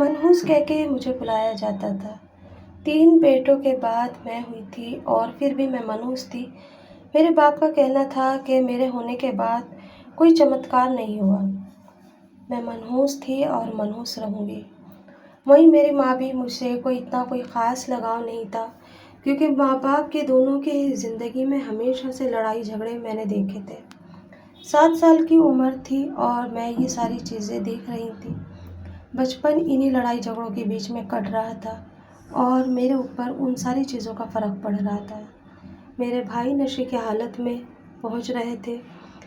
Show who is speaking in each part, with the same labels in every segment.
Speaker 1: मनहूस कह के मुझे बुलाया जाता था। 3 बेटों के बाद मैं हुई थी और फिर भी मैं मनहूस थी। मेरे बाप का कहना था कि मेरे होने के बाद कोई चमत्कार नहीं हुआ। मैं मनहूस थी और मनहूस रहूँगी। वहीं मेरी माँ भी मुझसे कोई ख़ास लगाव नहीं था, क्योंकि माँ-बाप के दोनों की ज़िंदगी में हमेशा से लड़ाई झगड़े मैंने देखे थे। 7 साल की उम्र थी और मैं ये सारी चीज़ें देख रही थी। बचपन इन्हीं लड़ाई झगड़ों के बीच में कट रहा था और मेरे ऊपर उन सारी चीज़ों का फ़र्क पड़ रहा था। मेरे भाई नशे की हालत में पहुंच रहे थे।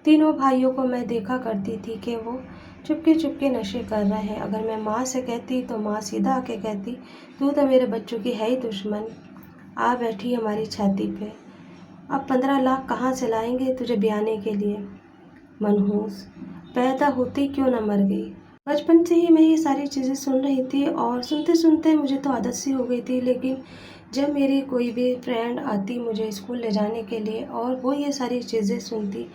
Speaker 1: तीनों भाइयों को मैं देखा करती थी कि वो चुपके-चुपके नशे कर रहे हैं। अगर मैं माँ से कहती तो माँ सीधा आके कहती, तू तो मेरे बच्चों की है ही दुश्मन, आ बैठी हमारी छाती पे। अब 15 लाख कहाँ से लाएंगे तुझे ब्याने के लिए? मनहूस, पैदा होते क्यों न मर गई। बचपन से ही मैं ये सारी चीज़ें सुन रही थी और सुनते-सुनते मुझे तो आदत सी हो गई थी। लेकिन जब मेरी कोई भी फ्रेंड आती मुझे स्कूल ले जाने के लिए और वो ये सारी चीज़ें सुनती,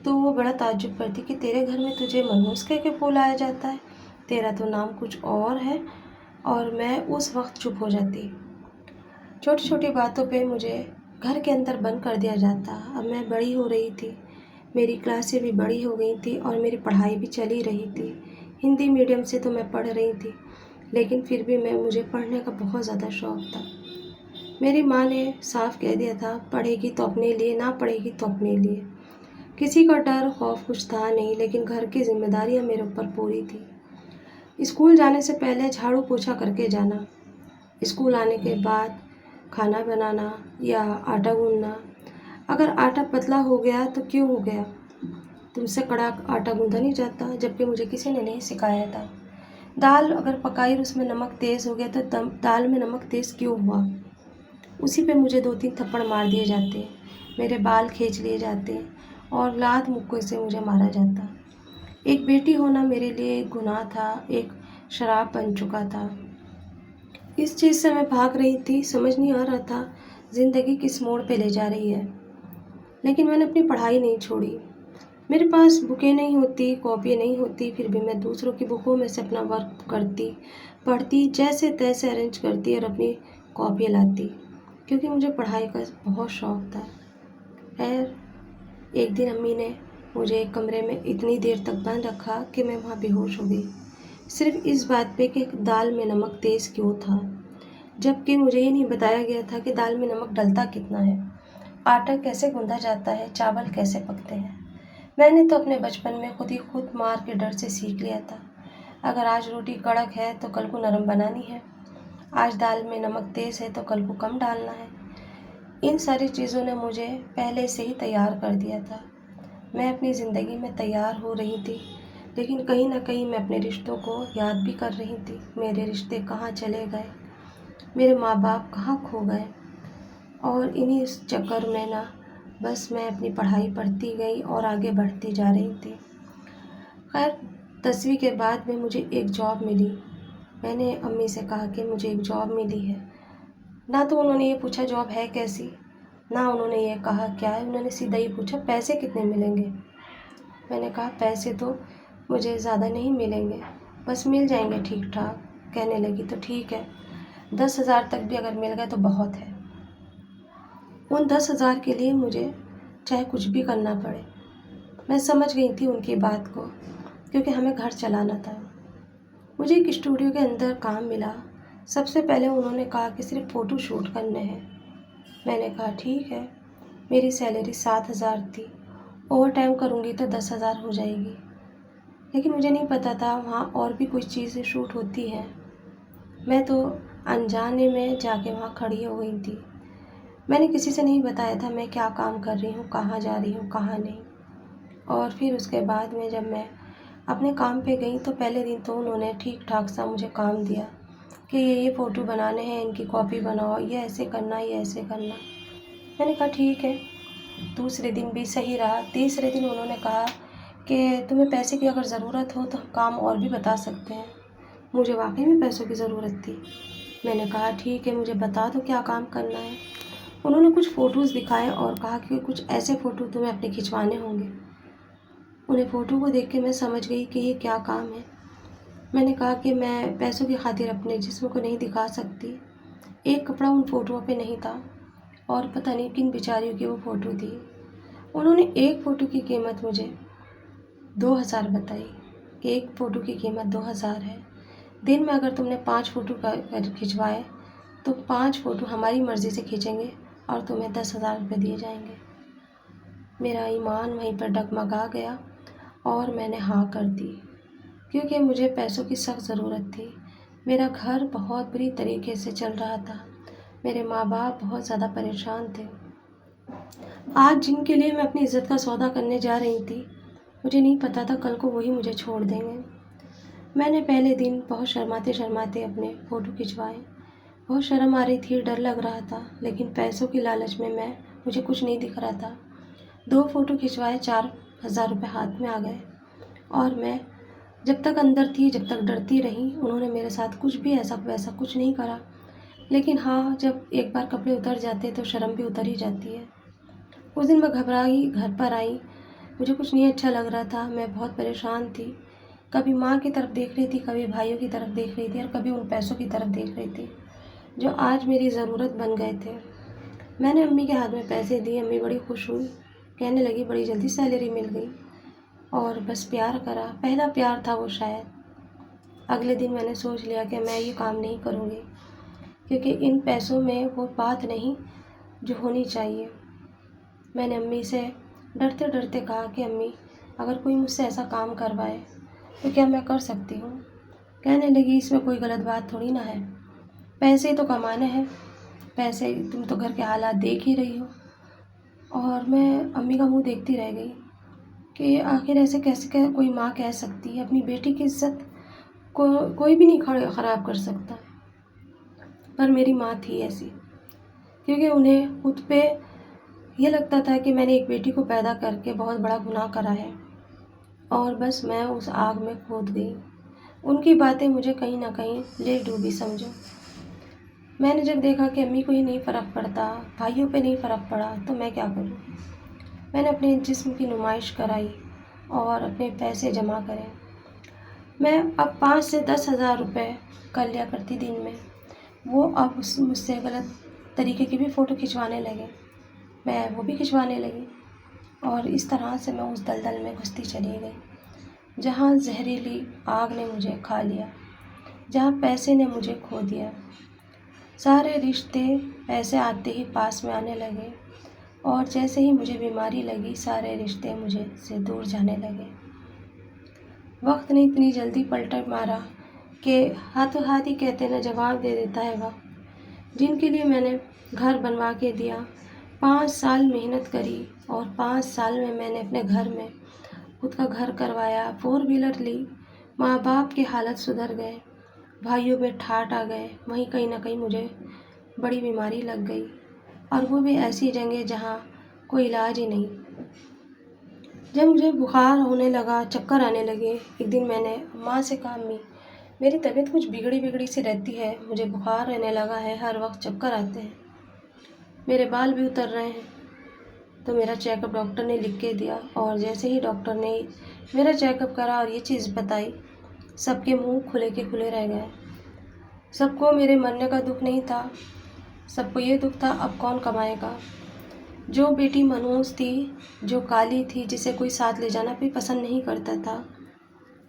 Speaker 1: तो वो बड़ा ताज्जुब करती कि तेरे घर में तुझे मनहूस कह के बुलाया जाता है, तेरा तो नाम कुछ और है। और मैं उस वक्त चुप हो जाती। छोटी-छोटी बातों पे मुझे घर के अंदर बंद कर दिया जाता। अब मैं बड़ी हो रही थी, मेरी क्लासें भी बड़ी हो गई थी और मेरी पढ़ाई भी चल ही रही थी। हिंदी मीडियम से तो मैं पढ़ रही थी, लेकिन फिर भी मुझे पढ़ने का बहुत ज़्यादा शौक़ था। मेरी माँ ने साफ कह दिया था, पढ़ेगी तो अपने लिए, ना पढ़ेगी तो अपने लिए। किसी का डर खौफ कुछ था नहीं, लेकिन घर की जिम्मेदारियाँ मेरे ऊपर पूरी थी। स्कूल जाने से पहले झाड़ू पोछा करके जाना, स्कूल आने के बाद खाना बनाना या आटा गूंदना। अगर आटा पतला हो गया तो क्यों हो गया, तुमसे कड़ा आटा गूंदा नहीं जाता, जबकि मुझे किसी ने नहीं सिखाया था। दाल अगर पकाई और उसमें नमक तेज़ हो गया तो दाल में नमक तेज़ क्यों हुआ, उसी पे मुझे 2-3 थप्पड़ मार दिए जाते, मेरे बाल खींच लिए जाते और लात मुक्के से मुझे मारा जाता। एक बेटी होना मेरे लिए एक गुनाह था, एक शराब बन चुका था। इस चीज़ से मैं भाग रही थी, समझ नहीं आ रहा था ज़िंदगी किस मोड़ पे ले जा रही है। लेकिन मैंने अपनी पढ़ाई नहीं छोड़ी। मेरे पास बुकें नहीं होती, कॉपी नहीं होती, फिर भी मैं दूसरों की बुकों में से अपना वर्क करती, पढ़ती, जैसे तैसे अरेंज करती और अपनी कॉपी लाती, क्योंकि मुझे पढ़ाई का बहुत शौक़ था। खैर, एक दिन अम्मी ने मुझे एक कमरे में इतनी देर तक बंद रखा कि मैं वहाँ बेहोश हो गई, सिर्फ इस बात पे कि दाल में नमक तेज़ क्यों था, जबकि मुझे ये नहीं बताया गया था कि दाल में नमक डलता कितना है, आटा कैसे गूंदा जाता है, चावल कैसे पकते हैं। मैंने तो अपने बचपन में खुद मार के डर से सीख लिया था। अगर आज रोटी कड़क है तो कल को नरम बनानी है, आज दाल में नमक तेज़ है तो कल को कम डालना है। इन सारी चीज़ों ने मुझे पहले से ही तैयार कर दिया था। मैं अपनी ज़िंदगी में तैयार हो रही थी, लेकिन कहीं ना कहीं मैं अपने रिश्तों को याद भी कर रही थी। मेरे रिश्ते कहाँ चले गए, मेरे माँ बाप कहाँ खो गए, और इन्हीं चक्कर में ना बस मैं अपनी पढ़ाई पढ़ती गई और आगे बढ़ती जा रही थी। खैर, 10वीं के बाद में मुझे एक जॉब मिली। मैंने अम्मी से कहा कि मुझे एक जॉब मिली है। ना तो उन्होंने ये पूछा जॉब है कैसी, ना उन्होंने ये कहा क्या है, उन्होंने सीधा ही पूछा पैसे कितने मिलेंगे। मैंने कहा पैसे तो मुझे ज़्यादा नहीं मिलेंगे, बस मिल जाएंगे ठीक ठाक। कहने लगी तो ठीक है, 10,000 तक भी अगर मिल गए तो बहुत है। उन 10,000 के लिए मुझे चाहे कुछ भी करना पड़े। मैं समझ गई थी उनकी बात को, क्योंकि हमें घर चलाना था। मुझे एक स्टूडियो के अंदर काम मिला। सबसे पहले उन्होंने कहा कि सिर्फ फ़ोटो शूट करने हैं। मैंने कहा ठीक है। मेरी सैलरी 7,000 थी, ओवर टाइम करूँगी तो 10,000 हो जाएगी। लेकिन मुझे नहीं पता था वहाँ और भी कुछ चीज़ें शूट होती हैं। मैं तो अनजाने में जाके वहाँ खड़ी हो गई थी। मैंने किसी से नहीं बताया था मैं क्या काम कर रही हूँ, कहाँ जा रही हूँ, कहाँ नहीं। और फिर उसके बाद में जब मैं अपने काम पे गई तो पहले दिन तो उन्होंने ठीक ठाक सा मुझे काम दिया कि ये फ़ोटो बनाने हैं, इनकी कॉपी बनाओ, ये ऐसे करना, ये ऐसे करना। मैंने कहा ठीक है। दूसरे दिन भी सही रहा। तीसरे दिन उन्होंने कहा कि तुम्हें पैसे की अगर ज़रूरत हो तो हम काम और भी बता सकते हैं। मुझे वाकई में पैसों की ज़रूरत थी। मैंने कहा ठीक है, मुझे बता दो क्या काम करना है। उन्होंने कुछ फ़ोटोज़ दिखाए और कहा कि कुछ ऐसे फ़ोटो तुम्हें अपने खिंचवाने होंगे। उन्हें फ़ोटो को देख के मैं समझ गई कि ये क्या काम है। मैंने कहा कि मैं पैसों की खातिर अपने जिस्म को नहीं दिखा सकती। एक कपड़ा उन फ़ोटोओं पे नहीं था और पता नहीं किन बेचारियों की वो फ़ोटो थी। उन्होंने एक फ़ोटो की कीमत मुझे 2000 बताई। एक फ़ोटो की कीमत 2000 है। दिन में अगर तुमने 5 फ़ोटो खिंचवाए तो 5 फ़ोटो हमारी मर्ज़ी से खींचेंगे और तुम्हें 10,000 रुपये दिए जाएंगे। मेरा ईमान वहीं पर डगमगा गया और मैंने हाँ कर दी, क्योंकि मुझे पैसों की सख्त ज़रूरत थी। मेरा घर बहुत बुरी तरीके से चल रहा था। मेरे माँ बाप बहुत ज़्यादा परेशान थे। आज जिनके लिए मैं अपनी इज़्ज़त का सौदा करने जा रही थी, मुझे नहीं पता था कल को वही मुझे छोड़ देंगे। मैंने पहले दिन बहुत शर्माते शर्माते अपने फ़ोटो खिंचवाए। बहुत शर्म आ रही थी, डर लग रहा था, लेकिन पैसों की लालच में मुझे कुछ नहीं दिख रहा था। 2 फ़ोटो खिंचवाए, 4000 रुपये हाथ में आ गए और मैं जब तक अंदर थी, जब तक डरती रही। उन्होंने मेरे साथ कुछ भी ऐसा वैसा कुछ नहीं करा, लेकिन हाँ, जब एक बार कपड़े उतर जाते तो शर्म भी उतर ही जाती है। उस दिन मैं घबराई, घर पर आई। मुझे कुछ नहीं अच्छा लग रहा था। मैं बहुत परेशान थी। कभी माँ की तरफ देख रही थी, कभी भाइयों की तरफ देख रही थी और कभी उन पैसों की तरफ देख रही थी जो आज मेरी ज़रूरत बन गए थे। मैंने अम्मी के हाथ में पैसे दिए। अम्मी बड़ी खुश हुई, कहने लगी बड़ी जल्दी सैलरी मिल गई और बस प्यार करा। पहला प्यार था वो शायद। अगले दिन मैंने सोच लिया कि मैं ये काम नहीं करूँगी, क्योंकि इन पैसों में वो बात नहीं जो होनी चाहिए। मैंने अम्मी से डरते डरते कहा कि अम्मी, अगर कोई मुझसे ऐसा काम करवाए तो क्या मैं कर सकती हूँ? कहने लगी इसमें कोई गलत बात थोड़ी ना है, पैसे तो कमाने हैं, पैसे तुम तो घर के हालात देख ही रही हो। और मैं अम्मी का मुंह देखती रह गई कि आखिर ऐसे कैसे कोई माँ कह सकती है। अपनी बेटी की इज्जत को कोई भी नहीं ख़राब कर सकता, पर मेरी माँ थी ऐसी, क्योंकि उन्हें खुद पे ये लगता था कि मैंने एक बेटी को पैदा करके बहुत बड़ा गुनाह करा है और बस मैं उस आग में कूद गई। उनकी बातें मुझे कहीं ना कहीं ले डूबी समझो। मैंने जब देखा कि अम्मी को ही नहीं फ़र्क पड़ता, भाइयों पे नहीं फ़र्क पड़ा, तो मैं क्या करूँ। मैंने अपने जिस्म की नुमाइश कराई और अपने पैसे जमा करे। मैं अब 5 से 10,000 रुपये कर लिया करती दिन में। वो अब मुझसे गलत तरीके की भी फ़ोटो खिंचवाने लगे, मैं वो भी खिंचवाने लगी और इस तरह से मैं उस दलदल में घुसती चली गई, जहाँ जहरीली आग ने मुझे खा लिया, जहाँ पैसे ने मुझे खो दिया। सारे रिश्ते पैसे आते ही पास में आने लगे और जैसे ही मुझे बीमारी लगी, सारे रिश्ते मुझे से दूर जाने लगे। वक्त ने इतनी जल्दी पलटा मारा कि हाथों हाथ ही कहते न जवाब दे देता है वक्त। जिनके लिए मैंने घर बनवा के दिया, 5 साल मेहनत करी और 5 साल में मैंने अपने घर में खुद का घर करवाया, 4 व्हीलर ली, माँ बाप के हालत सुधर गए, भाइयों में ठाट आ गए, वहीं कहीं ना कहीं मुझे बड़ी बीमारी लग गई और वो भी ऐसी जगह जहाँ कोई इलाज ही नहीं। जब मुझे बुखार होने लगा, चक्कर आने लगे, एक दिन मैंने माँ से कहा अम्मी, मेरी तबीयत कुछ बिगड़ी बिगड़ी सी रहती है, मुझे बुखार रहने लगा है, हर वक्त चक्कर आते हैं, मेरे बाल भी उतर रहे हैं। तो मेरा चेकअप डॉक्टर ने लिख के दिया और जैसे ही डॉक्टर ने मेरा चेकअप करा और ये चीज़ बताई, सबके मुंह खुले के खुले रह गए। सबको मेरे मरने का दुख नहीं था, सबको ये दुख था अब कौन कमाएगा। जो बेटी मनहूस थी, जो काली थी, जिसे कोई साथ ले जाना भी पसंद नहीं करता था,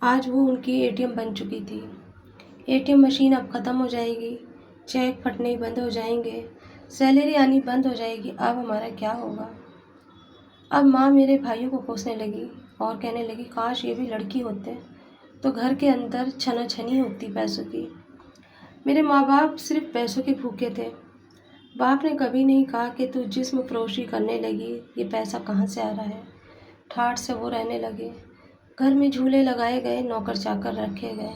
Speaker 1: आज वो उनकी एटीएम बन चुकी थी। एटीएम मशीन अब ख़त्म हो जाएगी, चेक फटने ही बंद हो जाएंगे, सैलरी आनी बंद हो जाएगी। अब हमारा क्या होगा। अब माँ मेरे भाइयों को कोसने लगी और कहने लगी काश ये भी लड़की होते तो घर के अंदर छनाछनी होती पैसों की। मेरे माँ बाप सिर्फ पैसों के भूखे थे। बाप ने कभी नहीं कहा कि तू जिस्म फरोशी करने लगी, ये पैसा कहाँ से आ रहा है। ठाठ से वो रहने लगे, घर में झूले लगाए गए, नौकर चाकर रखे गए।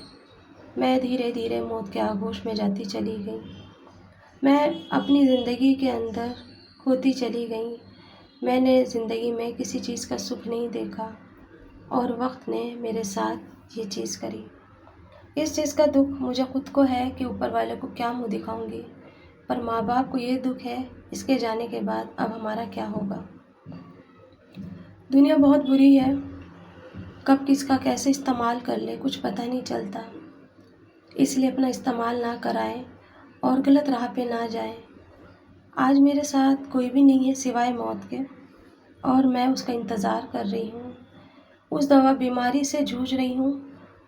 Speaker 1: मैं धीरे धीरे मौत के आगोश में जाती चली गई। मैं अपनी ज़िंदगी के अंदर खोती चली गई। मैंने ज़िंदगी में किसी चीज़ का सुख नहीं देखा और वक्त ने मेरे साथ ये चीज़ करी। इस चीज़ का दुख मुझे खुद को है कि ऊपर वाले को क्या मुँह दिखाऊंगी, पर माँ बाप को ये दुख है इसके जाने के बाद अब हमारा क्या होगा। दुनिया बहुत बुरी है, कब किसका कैसे इस्तेमाल कर ले कुछ पता नहीं चलता। इसलिए अपना इस्तेमाल ना कराएं और गलत राह पे ना जाएं। आज मेरे साथ कोई भी नहीं है सिवाय मौत के, और मैं उसका इंतज़ार कर रही हूँ। उस दवा बीमारी से जूझ रही हूँ,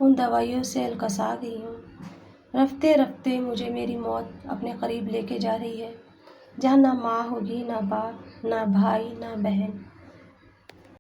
Speaker 1: उन दवाइयों से अलकसा गई हूँ। रफ्ते रफ्ते मुझे मेरी मौत अपने करीब लेके जा रही है, जहाँ ना माँ होगी, ना बाप, ना भाई, ना बहन।